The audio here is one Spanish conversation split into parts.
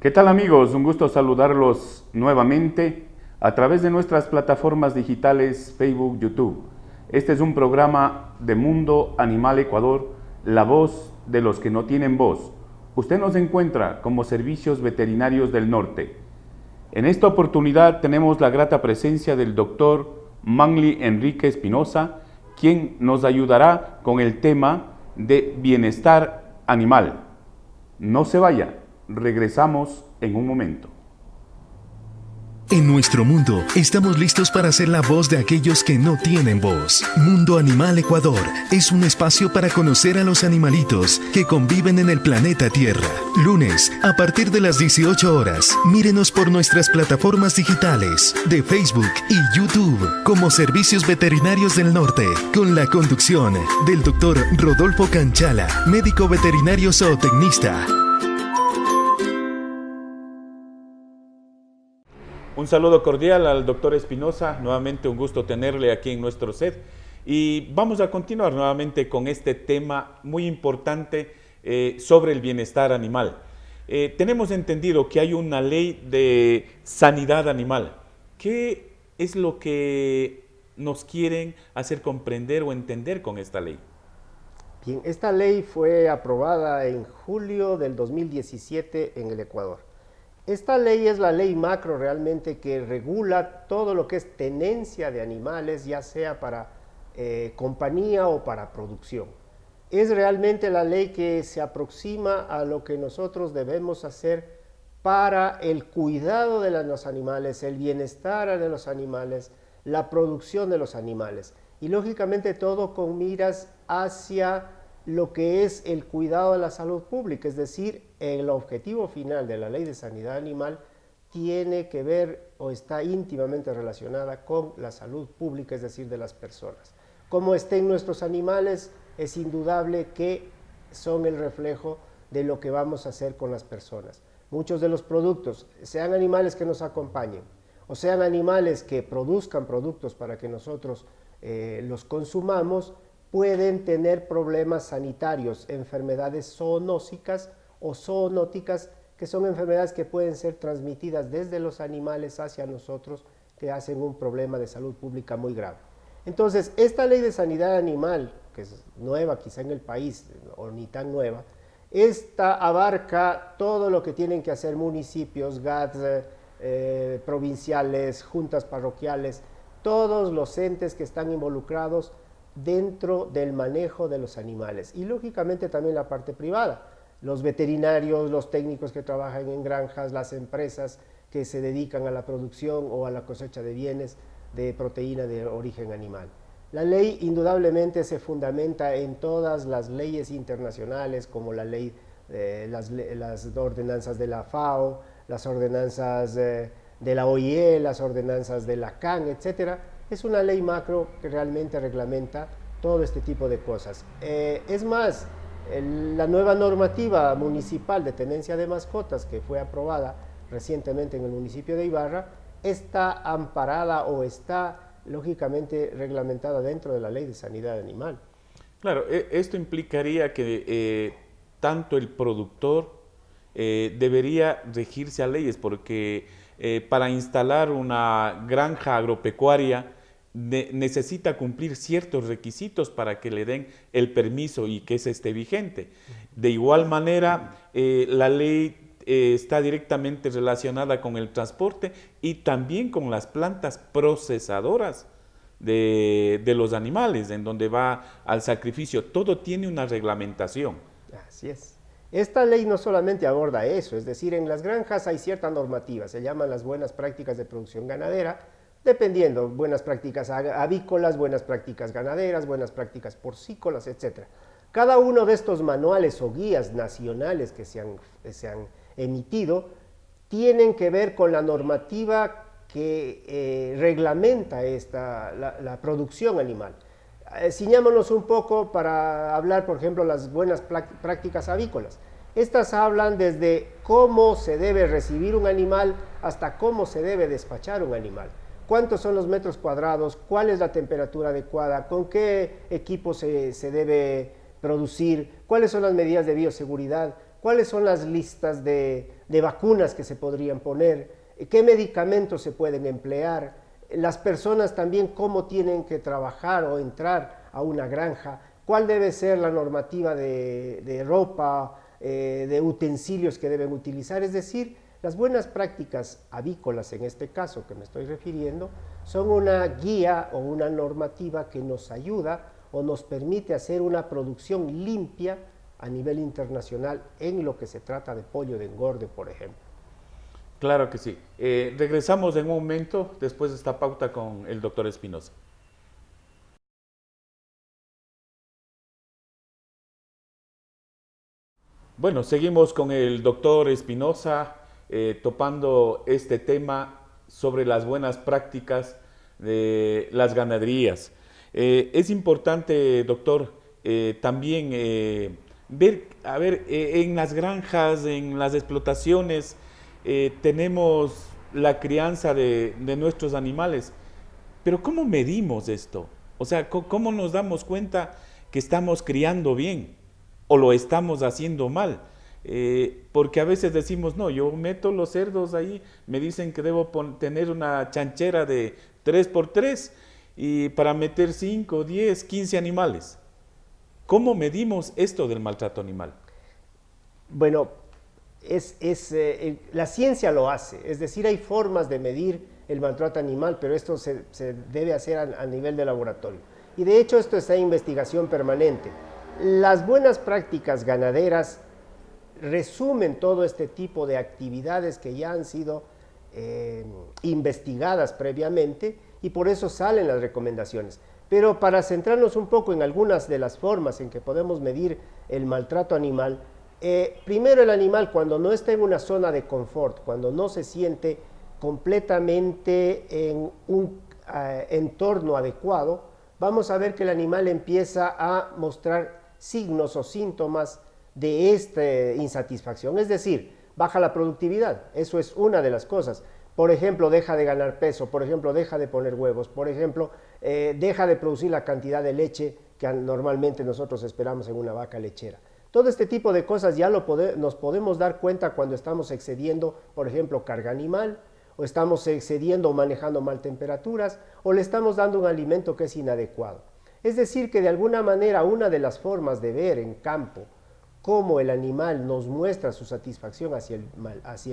¿Qué tal amigos? Un gusto saludarlos nuevamente a través de nuestras plataformas digitales Facebook, YouTube. Este es un programa de Mundo Animal Ecuador, la voz de los que no tienen voz. Usted nos encuentra como Servicios Veterinarios del Norte. En esta oportunidad tenemos la grata presencia del doctor Manly Enrique Espinosa, quien nos ayudará con el tema de bienestar animal. No se vaya. Regresamos en un momento. En nuestro mundo, estamos listos para ser la voz de aquellos que no tienen voz. Mundo Animal Ecuador es un espacio para conocer a los animalitos que conviven en el planeta Tierra. Lunes, a partir de las 18 horas, mírenos por nuestras plataformas digitales de Facebook y YouTube como Servicios Veterinarios del Norte, con la conducción del doctor Rodolfo Canchala, médico veterinario zootecnista. Un saludo cordial al doctor Espinosa, nuevamente un gusto tenerle aquí en nuestro set y vamos a continuar nuevamente con este tema muy importante sobre el bienestar animal. Tenemos entendido que hay una ley de sanidad animal. ¿Qué es lo que nos quieren hacer comprender o entender con esta ley? Bien, esta ley fue aprobada en julio del 2017 en el Ecuador. Esta ley es la ley macro realmente que regula todo lo que es tenencia de animales, ya sea para compañía o para producción. Es realmente la ley que se aproxima a lo que nosotros debemos hacer para el cuidado de los animales, el bienestar de los animales, la producción de los animales. Y lógicamente todo con miras hacia lo que es el cuidado de la salud pública, es decir, el objetivo final de la Ley de Sanidad Animal tiene que ver o está íntimamente relacionada con la salud pública, es decir, de las personas. Cómo estén nuestros animales es indudable que son el reflejo de lo que vamos a hacer con las personas. Muchos de los productos, sean animales que nos acompañen o sean animales que produzcan productos para que nosotros los consumamos, pueden tener problemas sanitarios, enfermedades zoonóticas o zoonóticas, que son enfermedades que pueden ser transmitidas desde los animales hacia nosotros, que hacen un problema de salud pública muy grave. Entonces, esta ley de sanidad animal, que es nueva quizá en el país, o ni tan nueva, esta abarca todo lo que tienen que hacer municipios, GATS, provinciales, juntas parroquiales, todos los entes que están involucrados dentro del manejo de los animales y lógicamente también la parte privada, los veterinarios, los técnicos que trabajan en granjas, las empresas que se dedican a la producción o a la cosecha de bienes de proteína de origen animal. La ley indudablemente se fundamenta en todas las leyes internacionales como la ley, las ordenanzas de la FAO, las ordenanzas de la OIE, las ordenanzas de la CAN, etcétera. Es una ley macro que realmente reglamenta todo este tipo de cosas. Es más, la nueva normativa municipal de tenencia de mascotas que fue aprobada recientemente en el municipio de Ibarra está amparada o está lógicamente reglamentada dentro de la Ley de Sanidad Animal. Claro, esto implicaría que tanto el productor debería regirse a leyes porque para instalar una granja agropecuaria necesita cumplir ciertos requisitos para que le den el permiso y que ese esté vigente. De igual manera, la ley está directamente relacionada con el transporte y también con las plantas procesadoras de los animales, en donde va al sacrificio. Todo tiene una reglamentación. Así es. Esta ley no solamente aborda eso, es decir, en las granjas hay cierta normativa, se llaman las buenas prácticas de producción ganadera, dependiendo, buenas prácticas avícolas, buenas prácticas ganaderas, buenas prácticas porcícolas, etc. Cada uno de estos manuales o guías nacionales que se han emitido tienen que ver con la normativa que reglamenta la producción animal. Ciñámonos un poco para hablar, por ejemplo, las buenas prácticas avícolas. Estas hablan desde cómo se debe recibir un animal hasta cómo se debe despachar un animal. Cuántos son los metros cuadrados, cuál es la temperatura adecuada, con qué equipo se debe producir, cuáles son las medidas de bioseguridad. cuáles son las listas de vacunas que se podrían poner, qué medicamentos se pueden emplear, las personas también cómo tienen que trabajar o entrar a una granja, cuál debe ser la normativa de ropa, de utensilios que deben utilizar. Es decir, las buenas prácticas avícolas, en este caso que me estoy refiriendo, son una guía o una normativa que nos ayuda o nos permite hacer una producción limpia a nivel internacional en lo que se trata de pollo de engorde, por ejemplo. Claro que sí. Regresamos en un momento después de esta pauta con el doctor Espinosa. Bueno, seguimos con el doctor Espinosa topando este tema sobre las buenas prácticas de las ganaderías. Es importante, doctor, también ver, a ver, en las granjas, en las explotaciones, tenemos la crianza de nuestros animales, pero ¿cómo medimos esto? O sea, ¿cómo nos damos cuenta que estamos criando bien o lo estamos haciendo mal? Porque a veces decimos, no, yo meto los cerdos ahí, me dicen que debo tener una chanchera de 3x3 y para meter 5, 10, 15 animales. ¿Cómo medimos esto del maltrato animal? Bueno, la ciencia lo hace, es decir, hay formas de medir el maltrato animal, pero esto se debe hacer a nivel de laboratorio. Y de hecho esto está en investigación permanente. Las buenas prácticas ganaderas resumen todo este tipo de actividades que ya han sido investigadas previamente y por eso salen las recomendaciones. Pero para centrarnos un poco en algunas de las formas en que podemos medir el maltrato animal, primero el animal cuando no está en una zona de confort, cuando no se siente completamente en un entorno adecuado, vamos a ver que el animal empieza a mostrar signos o síntomas de esta insatisfacción, es decir, baja la productividad, eso es una de las cosas. Por ejemplo, deja de ganar peso, por ejemplo, deja de poner huevos, por ejemplo, deja de producir la cantidad de leche que normalmente nosotros esperamos en una vaca lechera. Todo este tipo de cosas ya nos podemos dar cuenta cuando estamos excediendo, por ejemplo, carga animal, o estamos excediendo o manejando mal temperaturas, o le estamos dando un alimento que es inadecuado. Es decir, que de alguna manera una de las formas de ver en campo cómo el animal nos muestra su satisfacción hacia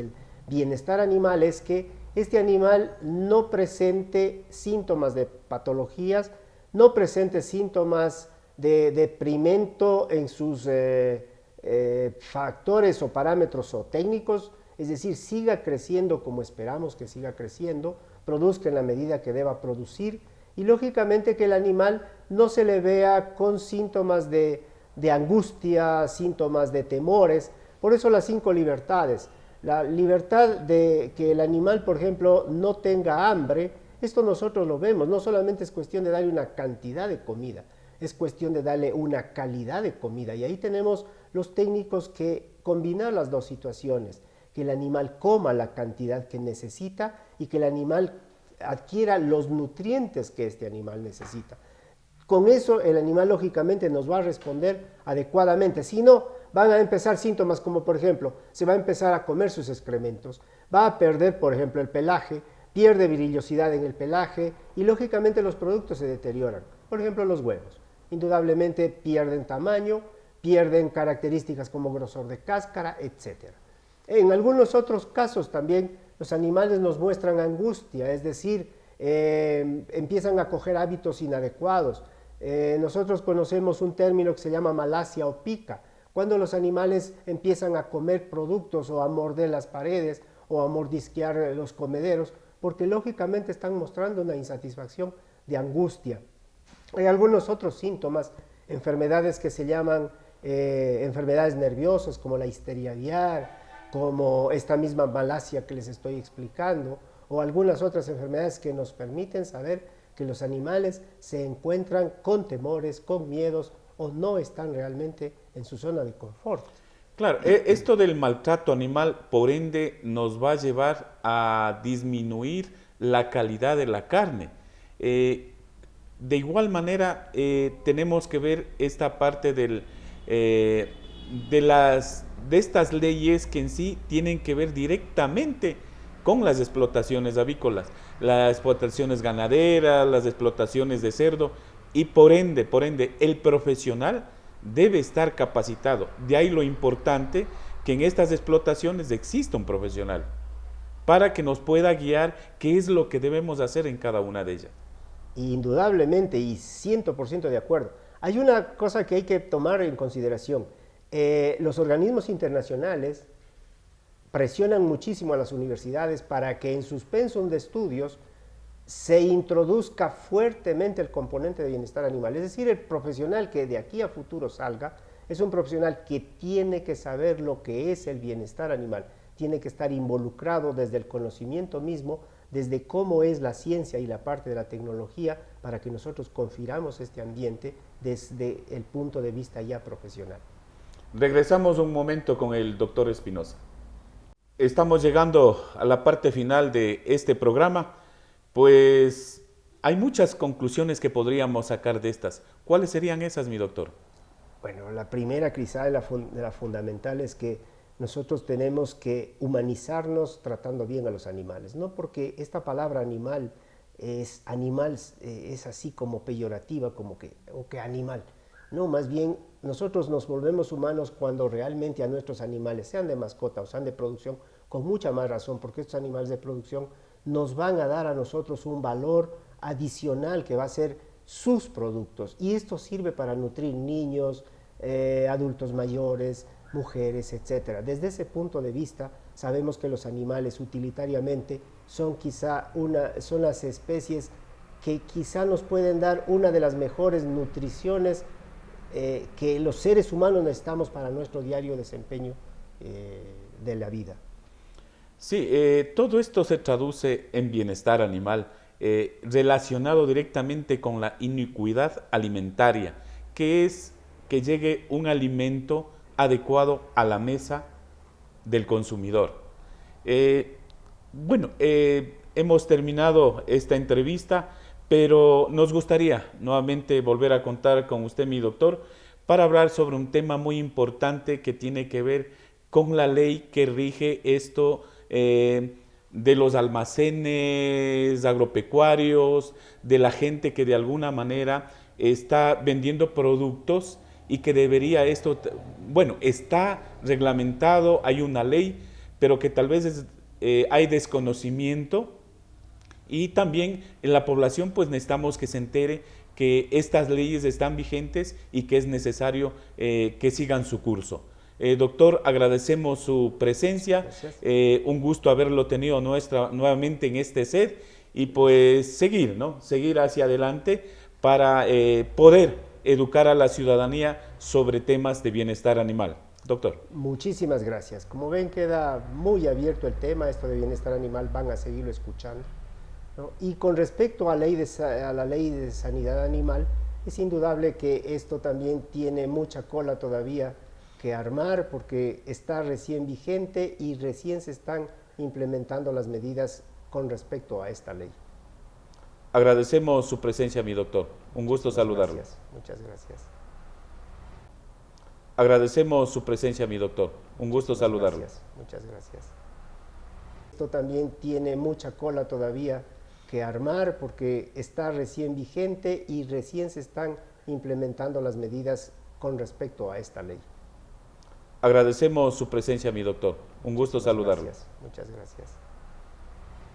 el bienestar animal es que este animal no presente síntomas de patologías, no presente síntomas de deprimento en sus factores o parámetros o técnicos, es decir, siga creciendo como esperamos que siga creciendo, produzca en la medida que deba producir y lógicamente que el animal no se le vea con síntomas de angustia, síntomas de temores. Por eso las 5 libertades. La libertad de que el animal, por ejemplo, no tenga hambre, esto nosotros lo vemos, no solamente es cuestión de darle una cantidad de comida, es cuestión de darle una calidad de comida. Y ahí tenemos los técnicos que combinar las dos situaciones, que el animal coma la cantidad que necesita y que el animal adquiera los nutrientes que este animal necesita. Con eso el animal lógicamente nos va a responder adecuadamente, si no van a empezar síntomas como por ejemplo se va a empezar a comer sus excrementos, va a perder por ejemplo el pelaje, pierde virillosidad en el pelaje y lógicamente los productos se deterioran, por ejemplo los huevos, indudablemente pierden tamaño, pierden características como grosor de cáscara, etc. En algunos otros casos también los animales nos muestran angustia, es decir, empiezan a coger hábitos inadecuados. Nosotros conocemos un término que se llama malacia o pica, cuando los animales empiezan a comer productos o a morder las paredes o a mordisquear los comederos, porque lógicamente están mostrando una insatisfacción de angustia. Hay algunos otros síntomas, enfermedades que se llaman enfermedades nerviosas, como la histeria aviar, como esta misma malacia que les estoy explicando, o algunas otras enfermedades que nos permiten saber que los animales se encuentran con temores, con miedos, o no están realmente en su zona de confort. Claro, esto del maltrato animal, por ende, nos va a llevar a disminuir la calidad de la carne. De igual manera, tenemos que ver esta parte de las de estas leyes que en sí tienen que ver directamente con las explotaciones avícolas, las explotaciones ganaderas, las explotaciones de cerdo, y por ende, el profesional debe estar capacitado. De ahí lo importante que en estas explotaciones exista un profesional para que nos pueda guiar qué es lo que debemos hacer en cada una de ellas. Indudablemente y 100% de acuerdo. Hay una cosa que hay que tomar en consideración. Los organismos internacionales presionan muchísimo a las universidades para que en sus pensum de estudios se introduzca fuertemente el componente de bienestar animal. Es decir, el profesional que de aquí a futuro salga es un profesional que tiene que saber lo que es el bienestar animal, tiene que estar involucrado desde el conocimiento mismo, desde cómo es la ciencia y la parte de la tecnología, para que nosotros confiramos este ambiente desde el punto de vista ya profesional. Regresamos un momento con el doctor Espinosa. Estamos llegando a la parte final de este programa, pues hay muchas conclusiones que podríamos sacar de estas. ¿Cuáles serían esas, mi doctor? Bueno, la primera quizá de la fundamental es que nosotros tenemos que humanizarnos tratando bien a los animales, no porque esta palabra animal es así como peyorativa, como que animal. No, más bien nosotros nos volvemos humanos cuando realmente a nuestros animales, sean de mascota o sean de producción, con mucha más razón, porque estos animales de producción nos van a dar a nosotros un valor adicional que va a ser sus productos, y esto sirve para nutrir niños, adultos mayores, mujeres, etc. Desde ese punto de vista, sabemos que los animales utilitariamente son las especies que quizá nos pueden dar una de las mejores nutriciones que los seres humanos necesitamos para nuestro diario desempeño de la vida. Sí, todo esto se traduce en bienestar animal, relacionado directamente con la iniquidad alimentaria, que es que llegue un alimento adecuado a la mesa del consumidor. Hemos terminado esta entrevista, pero nos gustaría nuevamente volver a contar con usted, mi doctor, para hablar sobre un tema muy importante que tiene que ver con la ley que rige esto de los almacenes agropecuarios, de la gente que de alguna manera está vendiendo productos y que debería está reglamentado, hay una ley, pero que tal vez hay desconocimiento, y también en la población pues necesitamos que se entere que estas leyes están vigentes y que es necesario que sigan su curso. Doctor, agradecemos su presencia, un gusto haberlo tenido nuevamente en este set, y pues seguir hacia adelante para poder educar a la ciudadanía sobre temas de bienestar animal. Doctor. Muchísimas gracias. Como ven, queda muy abierto el tema, esto de bienestar animal, van a seguirlo escuchando, ¿no? Y con respecto a la ley de sanidad animal, es indudable que esto también tiene mucha cola todavía que armar, porque está recién vigente y recién se están implementando las medidas con respecto a esta ley. Agradecemos su presencia, mi doctor. Un gusto saludarlo. Muchas gracias. Agradecemos su presencia, mi doctor. Un gusto saludarlo. Muchas gracias. Esto también tiene mucha cola todavía que armar, porque está recién vigente y recién se están implementando las medidas con respecto a esta ley. Agradecemos su presencia, mi doctor. Un gusto saludarlo. Muchas gracias.